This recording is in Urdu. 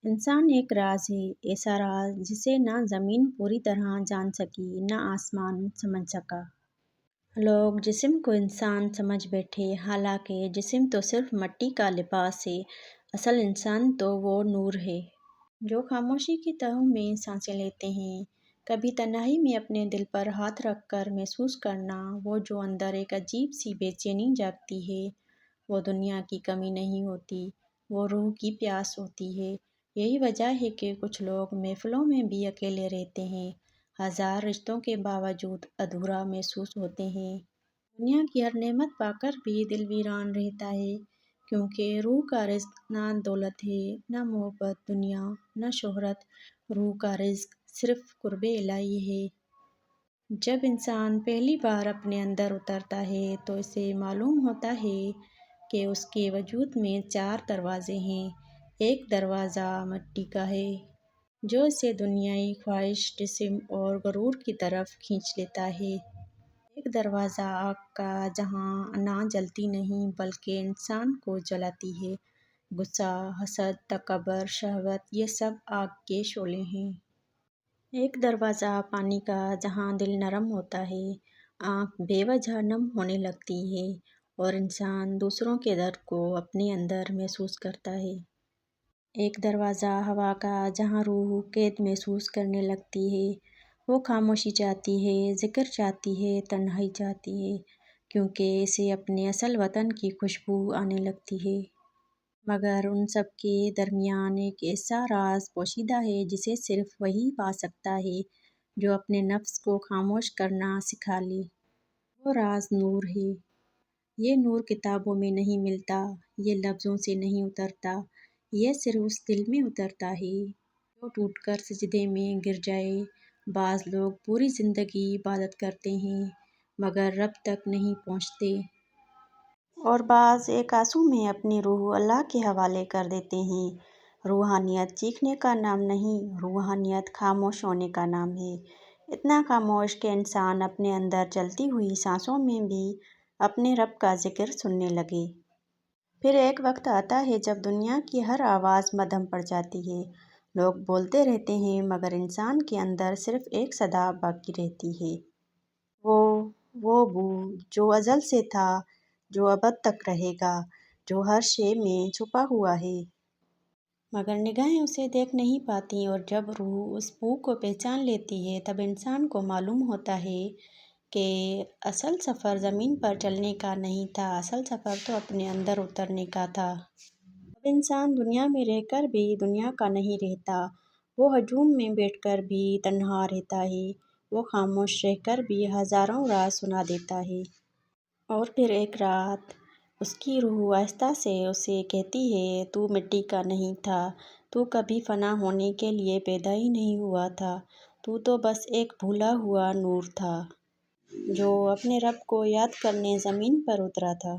انسان ایک راز ہے، ایسا راز جسے نہ زمین پوری طرح جان سکی نہ آسمان سمجھ سکا۔ لوگ جسم کو انسان سمجھ بیٹھے، حالانکہ جسم تو صرف مٹی کا لباس ہے، اصل انسان تو وہ نور ہے جو خاموشی کی تہوں میں سانسیں لیتے ہیں۔ کبھی تنہائی میں اپنے دل پر ہاتھ رکھ کر محسوس کرنا، وہ جو اندر ایک عجیب سی بے چینی جاگتی ہے، وہ دنیا کی کمی نہیں ہوتی، وہ روح کی پیاس ہوتی ہے۔ یہی وجہ ہے کہ کچھ لوگ محفلوں میں بھی اکیلے رہتے ہیں، ہزار رشتوں کے باوجود ادھورا محسوس ہوتے ہیں۔ دنیا کی ہر نعمت پا کر بھی دل ویران رہتا ہے، کیونکہ روح کا رزق نہ دولت ہے، نہ محبت دنیا، نہ شہرت۔ روح کا رزق صرف قرب الہی ہے۔ جب انسان پہلی بار اپنے اندر اترتا ہے تو اسے معلوم ہوتا ہے کہ اس کے وجود میں 4 دروازے ہیں۔ ایک دروازہ مٹی کا ہے جو اسے دنیائی خواہش، جسم اور غرور کی طرف کھینچ لیتا ہے۔ ایک دروازہ آگ کا، جہاں نہ جلتی نہیں بلکہ انسان کو جلاتی ہے۔ غصہ، حسد، تکبر، شہوت، یہ سب آگ کے شعلے ہیں۔ ایک دروازہ پانی کا، جہاں دل نرم ہوتا ہے، آنکھ بے وجہ نم ہونے لگتی ہے اور انسان دوسروں کے درد کو اپنے اندر محسوس کرتا ہے۔ ایک دروازہ ہوا کا، جہاں روح قید محسوس کرنے لگتی ہے۔ وہ خاموشی چاہتی ہے، ذکر چاہتی ہے، تنہائی چاہتی ہے، کیونکہ اسے اپنے اصل وطن کی خوشبو آنے لگتی ہے۔ مگر ان سب کے درمیان ایک ایسا راز پوشیدہ ہے جسے صرف وہی پا سکتا ہے جو اپنے نفس کو خاموش کرنا سکھا لے۔ وہ راز نور ہے۔ یہ نور کتابوں میں نہیں ملتا، یہ لفظوں سے نہیں اترتا، یہ صرف اس دل میں اترتا ہے جو ٹوٹ کر سجدے میں گر جائے۔ بعض لوگ پوری زندگی عبادت کرتے ہیں مگر رب تک نہیں پہنچتے۔ اور بعض ایک آنسو میں اپنی روح اللہ کے حوالے کر دیتے ہیں۔ روحانیت چیخنے کا نام نہیں، روحانیت خاموش ہونے کا نام ہے۔ اتنا خاموش کہ انسان اپنے اندر چلتی ہوئی سانسوں میں بھی اپنے رب کا ذکر سننے لگے۔ پھر ایک وقت آتا ہے جب دنیا کی ہر آواز مدھم پڑ جاتی ہے۔ لوگ بولتے رہتے ہیں مگر انسان کے اندر صرف ایک صدا باقی رہتی ہے، وہ بو جو ازل سے تھا، جو ابد تک رہے گا، جو ہر شے میں چھپا ہوا ہے۔ مگر نگاہیں اسے دیکھ نہیں پاتی، اور جب روح اس بو کو پہچان لیتی ہے تب انسان کو معلوم ہوتا ہے کہ اصل سفر زمین پر چلنے کا نہیں تھا، اصل سفر تو اپنے اندر اترنے کا تھا۔ اب انسان دنیا میں رہ کر بھی دنیا کا نہیں رہتا، وہ ہجوم میں بیٹھ کر بھی تنہا رہتا ہے، وہ خاموش رہ کر بھی ہزاروں راز سنا دیتا ہے۔ اور پھر ایک رات اس کی روح آہستہ سے اسے کہتی ہے، تو مٹی کا نہیں تھا، تو کبھی فنا ہونے کے لیے پیدا ہی نہیں ہوا تھا، تو بس ایک بھولا ہوا نور تھا جو اپنے رب کو یاد کرنے زمین پر اترا تھا۔